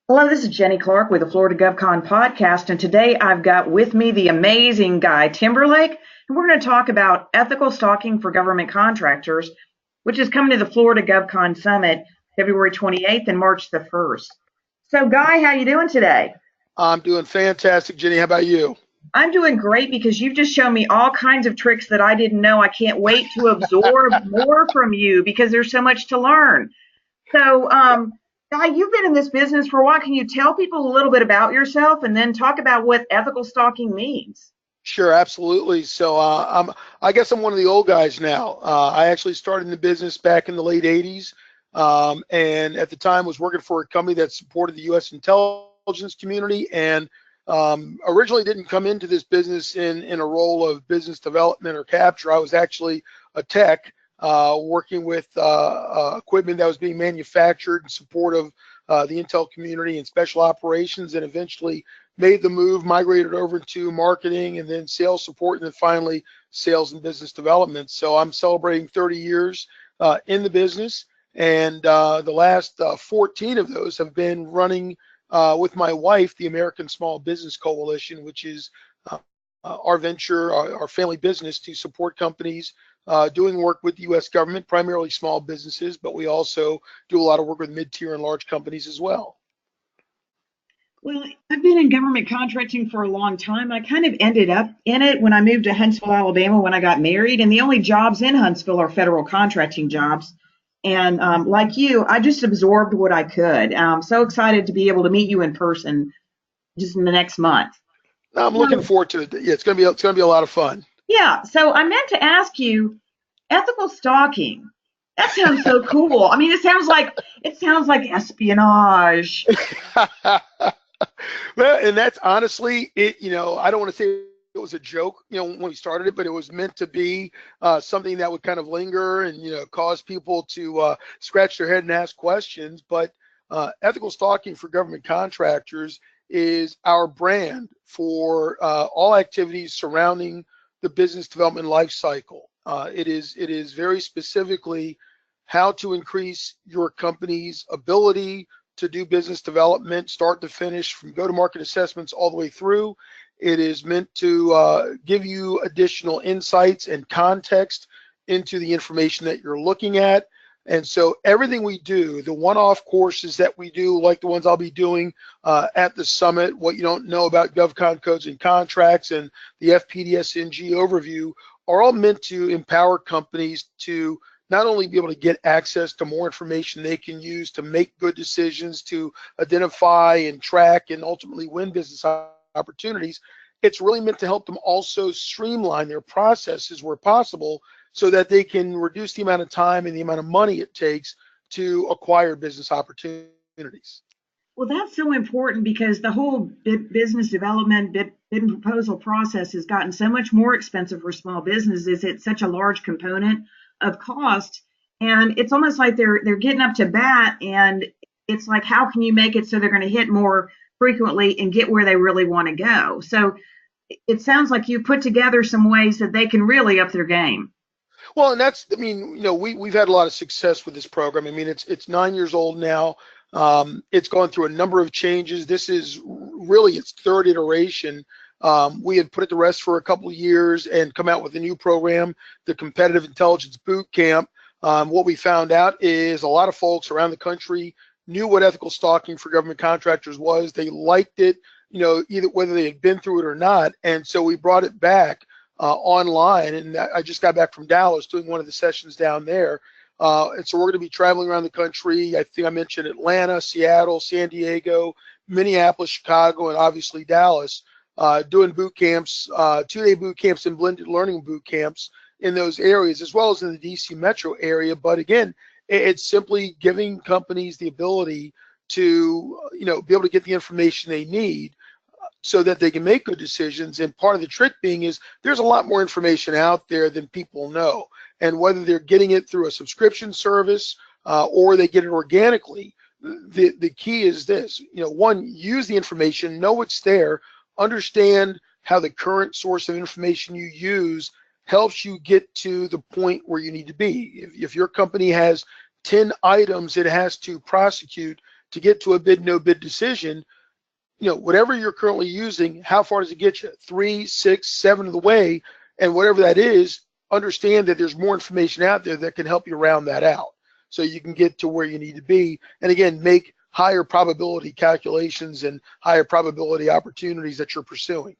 Hello, this is Jenny Clark with the Florida GovCon podcast, and today I've got with me the amazing Guy Timberlake, and we're going to talk about ethical stalking for government contractors, which is coming to the Florida GovCon Summit February 28th and March the 1st. So, Guy, how you doing today? I'm doing fantastic, Jenny. How about you? I'm doing great because you've just shown me all kinds of tricks that I didn't know. I can't wait to absorb more from you because there's so much to learn. So, Guy, you've been in this business for a while. Can you tell people a little bit about yourself and then talk about what ethical stalking means? Sure, absolutely. I guess I'm one of the old guys now. I actually started in the business back in the late '80s, and at the time was working for a company that supported the U.S. intelligence community, and originally didn't come into this business in a role of business development or capture. I was actually a tech working with equipment that was being manufactured in support of the intel community and special operations, and eventually made the move, migrated over to marketing and then sales support, and then finally sales and business development. So I'm celebrating 30 years in the business, and the last 14 of those have been running with my wife, the American Small Business Coalition, which is our venture, our family business to support companies doing work with the U.S. government, primarily small businesses, but we also do a lot of work with mid-tier and large companies as well. Well, I've been in government contracting for a long time. I kind of ended up in it when I moved to Huntsville, Alabama when I got married. And the only jobs in Huntsville are federal contracting jobs. And like you, I just absorbed what I could. I'm so excited to be able to meet you in person just in the next month. Now, I'm looking So, forward to it. Yeah, it's gonna be a lot of fun. yeah, so I meant to ask you ethical stalking. That sounds so cool. I mean, it sounds like espionage. Well, and that's honestly it. I don't want to say it was a joke, when we started it, but it was meant to be something that would kind of linger and cause people to scratch their head and ask questions. But ethical stalking for government contractors is our brand for all activities surrounding the business development life cycle. It is very specifically how to increase your company's ability to do business development, start to finish, from go-to-market assessments all the way through. It is meant to give you additional insights and context into the information that you're looking at. And so everything we do, the one-off courses that we do, like the ones I'll be doing at the summit, what you don't know about GovCon codes and contracts, and the FPDS-NG overview, are all meant to empower companies to not only be able to get access to more information they can use to make good decisions, to identify and track and ultimately win business opportunities. It's really meant to help them also streamline their processes where possible so that they can reduce the amount of time and the amount of money it takes to acquire business opportunities. Well, that's so important because the whole business development bid and proposal process has gotten so much more expensive for small businesses. It's such a large component of cost, and it's almost like they're getting up to bat, and it's like, how can you make it so they're going to hit more frequently and get where they really want to go? So it sounds like you put together some ways that they can really up their game. Well, and we've had a lot of success with this program. I mean, it's 9 years old now. It's gone through a number of changes. This is really its third iteration. We had put it to rest for a couple of years and come out with a new program, the Competitive Intelligence Boot Camp. What we found out is a lot of folks around the country knew what ethical stalking for government contractors was. They liked it, either whether they had been through it or not. And so we brought it back online. And I just got back from Dallas doing one of the sessions down there. And so we're going to be traveling around the country. I think I mentioned Atlanta, Seattle, San Diego, Minneapolis, Chicago, and obviously Dallas, doing boot camps, 2-day boot camps and blended learning boot camps in those areas, as well as in the DC metro area. But again, it's simply giving companies the ability to, be able to get the information they need so that they can make good decisions. And part of the trick being is there's a lot more information out there than people know. And whether they're getting it through a subscription service or they get it organically, the key is this, one, use the information, know it's there, understand how the current source of information you use helps you get to the point where you need to be. If your company has 10 items it has to prosecute to get to a bid, no bid decision, whatever you're currently using, how far does it get you? 3, 6, 7 of the way, and whatever that is, understand that there's more information out there that can help you round that out so you can get to where you need to be. And again, make higher probability calculations and higher probability opportunities that you're pursuing.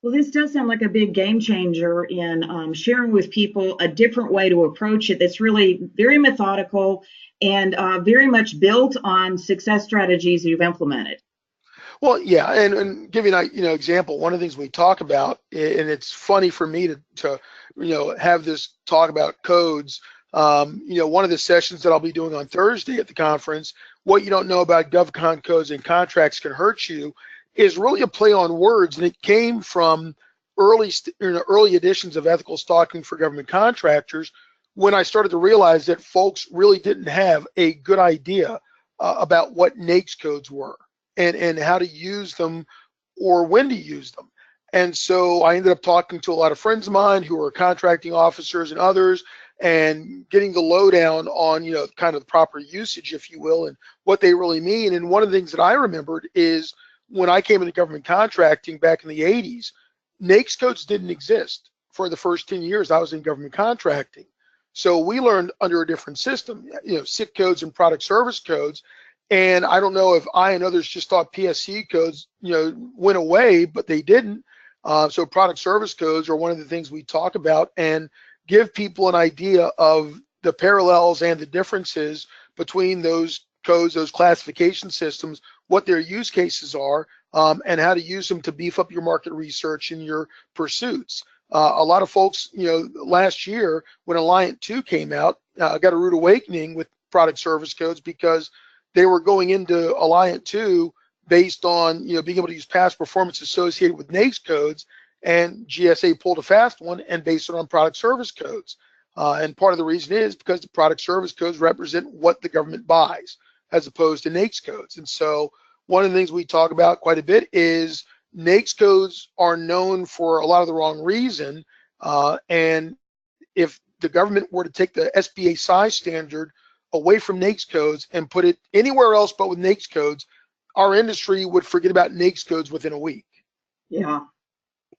Well, this does sound like a big game changer in sharing with people a different way to approach it that's really very methodical and very much built on success strategies you've implemented. Well, yeah, and give you an example. One of the things we talk about, and it's funny for me to have this talk about codes. One of the sessions that I'll be doing on Thursday at the conference, what you don't know about GovCon codes and contracts can hurt you, is really a play on words, and it came from early editions of Ethical Stalking for Government Contractors, when I started to realize that folks really didn't have a good idea about what NAICS codes were and how to use them or when to use them. And so I ended up talking to a lot of friends of mine who are contracting officers and others, and getting the lowdown on, kind of the proper usage, if you will, and what they really mean. And one of the things that I remembered is when I came into government contracting back in the 80s, NAICS codes didn't exist for the first 10 years I was in government contracting. So we learned under a different system, SIC codes and product service codes. And I don't know if I and others just thought PSC codes, went away, but they didn't. So product service codes are one of the things we talk about and give people an idea of the parallels and the differences between those codes, those classification systems, what their use cases are, and how to use them to beef up your market research and your pursuits. A lot of folks, last year when Alliant 2 came out, got a rude awakening with product service codes because they were going into Alliant 2 based on, being able to use past performance associated with NAICS codes, and GSA pulled a fast one and based it on product service codes. And part of the reason is because the product service codes represent what the government buys as opposed to NAICS codes. And so one of the things we talk about quite a bit is NAICS codes are known for a lot of the wrong reason. And if the government were to take the SBA size standard away from NAICS codes and put it anywhere else but with NAICS codes, our industry would forget about NAICS codes within a week. Yeah.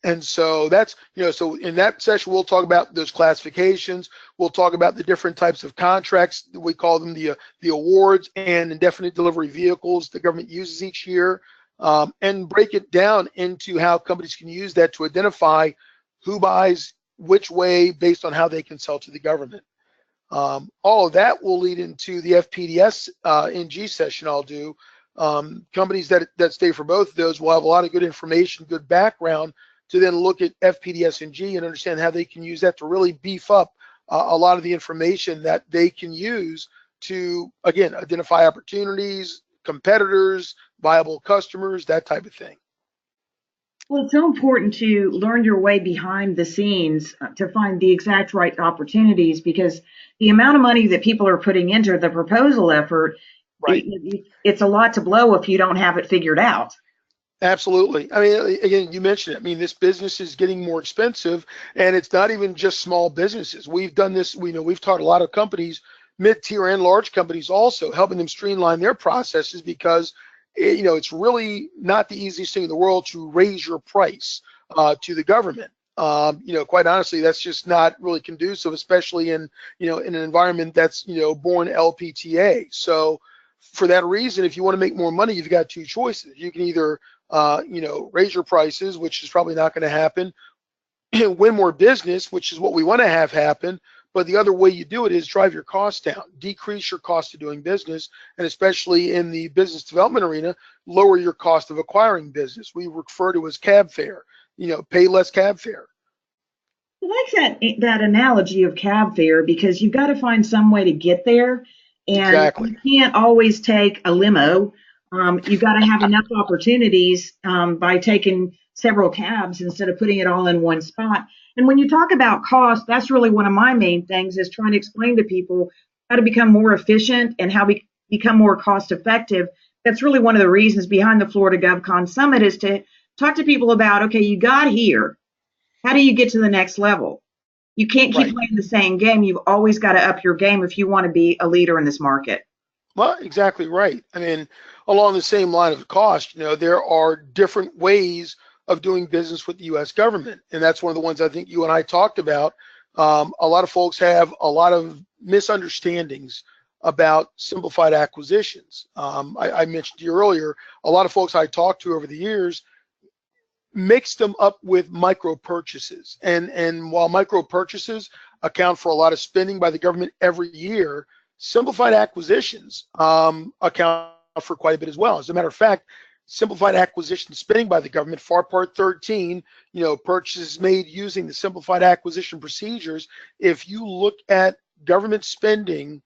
And so that's, so in that session, we'll talk about those classifications. We'll talk about the different types of contracts. We call them the awards and indefinite delivery vehicles the government uses each year, and break it down into how companies can use that to identify who buys which way based on how they can sell to the government. All of that will lead into the FPDS NG session I'll do. Companies that stay for both of those will have a lot of good information, good background to then look at FPDS and G and understand how they can use that to really beef up a lot of the information that they can use to, again, identify opportunities, competitors, viable customers, that type of thing. Well, it's so important to learn your way behind the scenes to find the exact right opportunities, because the amount of money that people are putting into the proposal effort, right, it's a lot to blow if you don't have it figured out. Absolutely. I mean, again, you mentioned it. I mean, this business is getting more expensive, and it's not even just small businesses. We've done this. We've taught a lot of companies, mid-tier and large companies also, helping them streamline their processes because, it's really not the easiest thing in the world to raise your price to the government. Quite honestly, that's just not really conducive, especially in an environment that's, born LPTA. So for that reason, if you want to make more money, you've got two choices. You can either raise your prices, which is probably not going to happen, win more business, which is what we want to have happen. But the other way you do it is drive your costs down, decrease your cost of doing business, and especially in the business development arena, lower your cost of acquiring business. We refer to as cab fare, pay less cab fare. I like that analogy of cab fare, because you've got to find some way to get there. And exactly. You can't always take a limo. You've got to have enough opportunities by taking several cabs instead of putting it all in one spot. And when you talk about cost, that's really one of my main things, is trying to explain to people how to become more efficient and how we become more cost effective. That's really one of the reasons behind the Florida GovCon Summit, is to talk to people about, okay, you got here. How do you get to the next level? You can't keep playing the same game. You've always got to up your game if you want to be a leader in this market. Well, exactly right. I mean, along the same line of cost, there are different ways of doing business with the U.S. government, and that's one of the ones I think you and I talked about. A lot of folks have a lot of misunderstandings about simplified acquisitions. I mentioned to you earlier, a lot of folks I talked to over the years mix them up with micro purchases, and while micro purchases account for a lot of spending by the government every year, simplified acquisitions account for quite a bit as well. As a matter of fact, simplified acquisition spending by the government, FAR Part 13, purchases made using the simplified acquisition procedures. If you look at government spending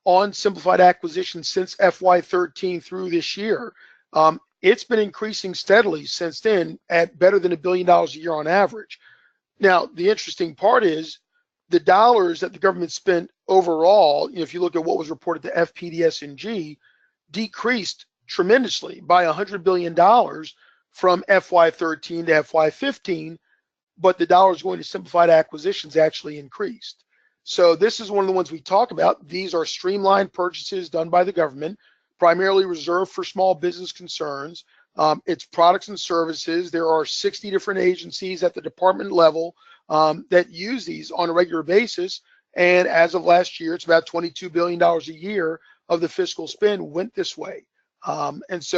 on simplified acquisition since FY13 through this year, it's been increasing steadily since then at better than $1 billion a year on average. Now, the interesting part is the dollars that the government spent overall, if you look at what was reported to FPDS&G, decreased tremendously by $100 billion from FY13 to FY15, but the dollars going to simplified acquisitions actually increased. So this is one of the ones we talk about. These are streamlined purchases done by the government, primarily reserved for small business concerns. It's products and services. There are 60 different agencies at the department level that use these on a regular basis. And as of last year, it's about $22 billion a year of the fiscal spend went this way. And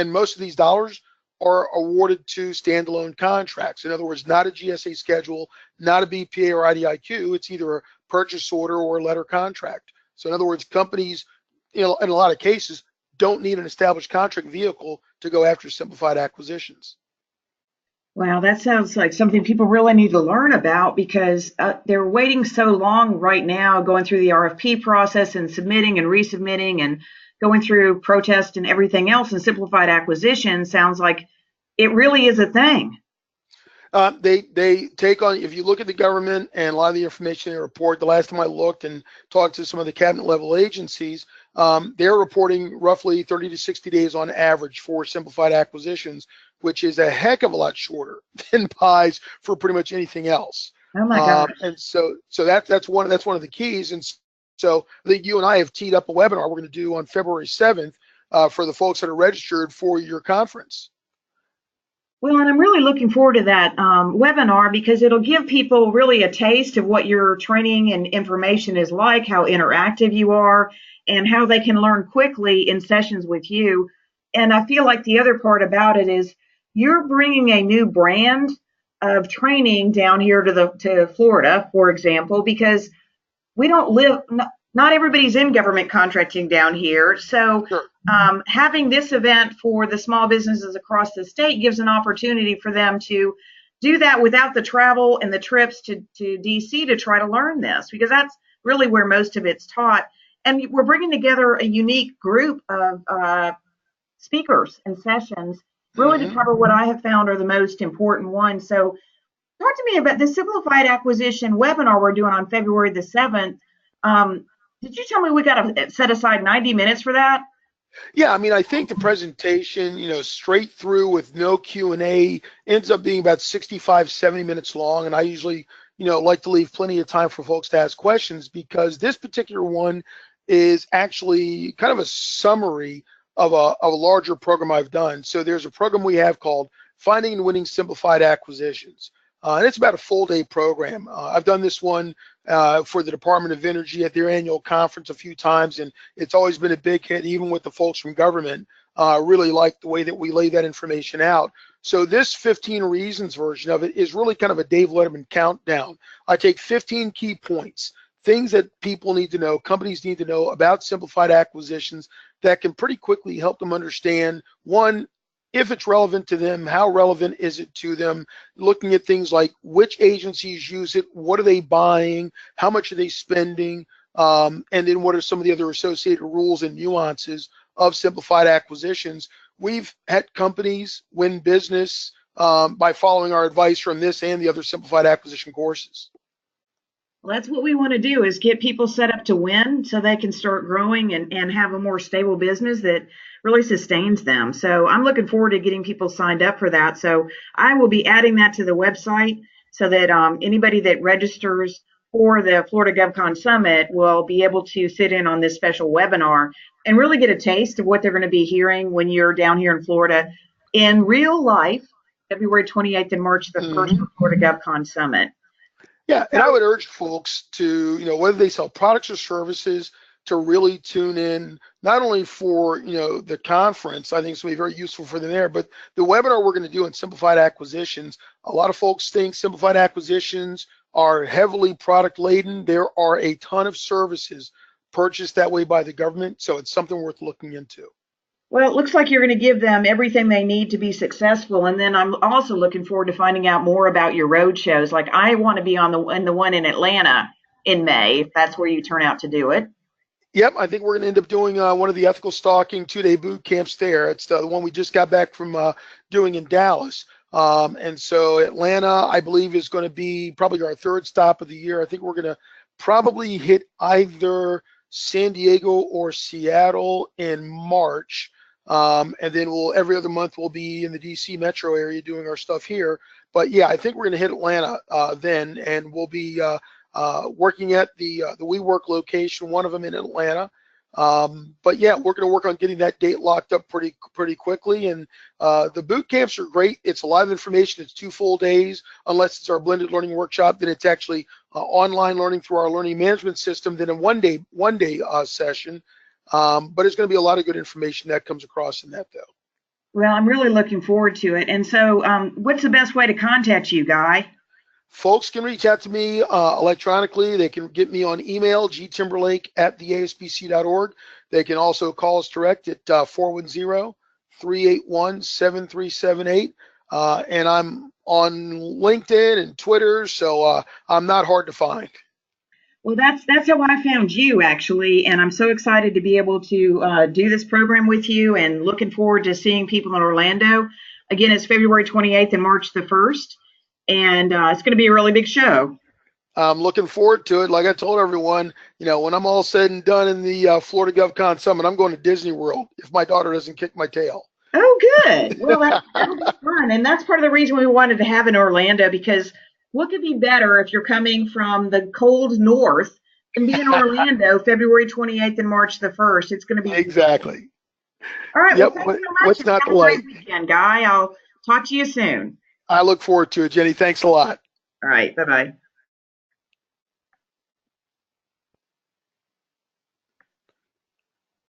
most of these dollars are awarded to standalone contracts. In other words, not a GSA schedule, not a BPA or IDIQ. It's either a purchase order or a letter contract. So in other words, companies, in a lot of cases, don't need an established contract vehicle to go after simplified acquisitions. Wow, that sounds like something people really need to learn about, because they're waiting so long right now, going through the RFP process and submitting and resubmitting and going through protest and everything else. And simplified acquisition sounds like it really is a thing. They take on, if you look at the government and a lot of the information they report, the last time I looked and talked to some of the cabinet level agencies, they're reporting roughly 30 to 60 days on average for simplified acquisitions, which is a heck of a lot shorter than pies for pretty much anything else. Oh my gosh. And so that's one of the keys. And so I think you and I have teed up a webinar we're going to do on February 7th for the folks that are registered for your conference. Well, and I'm really looking forward to that webinar, because it'll give people really a taste of what your training and information is like, how interactive you are, and how they can learn quickly in sessions with you. And I feel like the other part about it is you're bringing a new brand of training down here to Florida, for example, because we don't live, not everybody's in government contracting down here. So Sure. Having this event for the small businesses across the state gives an opportunity for them to do that without the travel and the trips to DC to try to learn this, because that's really where most of it's taught. And we're bringing together a unique group of speakers and sessions really to cover what I have found are the most important ones. So talk to me about the Simplified Acquisition webinar we're doing on February the 7th. Did you tell me we got to set aside 90 minutes for that? Yeah, I mean, I think the presentation, straight through with no Q&A ends up being about 65, 70 minutes long. And I usually, like to leave plenty of time for folks to ask questions, because this particular one is actually kind of a summary of a larger program I've done. So there's a program we have called Finding and Winning Simplified Acquisitions. And it's about a full day program. I've done this one for the Department of Energy at their annual conference a few times, and it's always been a big hit, even with the folks from government. Really like the way that we lay that information out. So this 15 reasons version of it is really kind of a Dave Letterman countdown. I take 15 key points, things that people need to know, companies need to know about simplified acquisitions that can pretty quickly help them understand, one, if it's relevant to them, how relevant is it to them, looking at things like which agencies use it, what are they buying, how much are they spending, and then what are some of the other associated rules and nuances of simplified acquisitions. We've had companies win business by following our advice from this and the other simplified acquisition courses. Well, that's what we want to do, is get people set up to win so they can start growing and have a more stable business that really sustains them. So I'm looking forward to getting people signed up for that. So I will be adding that to the website so that anybody that registers for the Florida GovCon Summit will be able to sit in on this special webinar and really get a taste of what they're going to be hearing when you're down here in Florida in real life, February 28th and March the 1st for Florida GovCon Summit. Yeah, and I would urge folks to, whether they sell products or services, to really tune in, not only for, the conference. I think it's going to be very useful for them there, but the webinar we're going to do on simplified acquisitions. A lot of folks think simplified acquisitions are heavily product laden. There are a ton of services purchased that way by the government, so it's something worth looking into. Well, it looks like you're going to give them everything they need to be successful. And then I'm also looking forward to finding out more about your road shows. Like I want to be on the one in Atlanta in May, if that's where you turn out to do it. Yep, I think we're going to end up doing one of the Ethical Stalking 2-day boot camps there. It's the one we just got back from doing in Dallas. And so Atlanta, I believe, is going to be probably our third stop of the year. I think we're going to probably hit either San Diego or Seattle in March. And then every other month we'll be in the DC metro area doing our stuff here. But yeah, I think we're going to hit Atlanta then, and we'll be working at the WeWork location, one of them in Atlanta. But yeah, we're going to work on getting that date locked up pretty quickly. And the boot camps are great. It's a lot of information. It's 2 full days, unless it's our blended learning workshop. Then it's actually online learning through our learning management system. Then a one day session. But it's going to be a lot of good information that comes across in that, though. Well, I'm really looking forward to it. And so, what's the best way to contact you, Guy? Folks can reach out to me electronically. They can get me on email, gtimberlake@theaspc.org. They can also call us direct at 410-381-7378. And I'm on LinkedIn and Twitter, so I'm not hard to find. Well, that's how I found you, actually, and I'm so excited to be able to do this program with you, and looking forward to seeing people in Orlando. Again, it's February 28th and March the 1st, and it's going to be a really big show. I'm looking forward to it. Like I told everyone, when I'm all said and done in the Florida GovCon Summit, I'm going to Disney World if my daughter doesn't kick my tail. Oh, good. Well, that'll be fun, and that's part of the reason we wanted to have in Orlando, because what could be better if you're coming from the cold north and be in Orlando February 28th and March the 1st? It's going to be exactly. All right. Yep. Well, thanks so much. What's not to like? Weekend, Guy. I'll talk to you soon. I look forward to it, Jenny. Thanks a lot. All right. Bye-bye.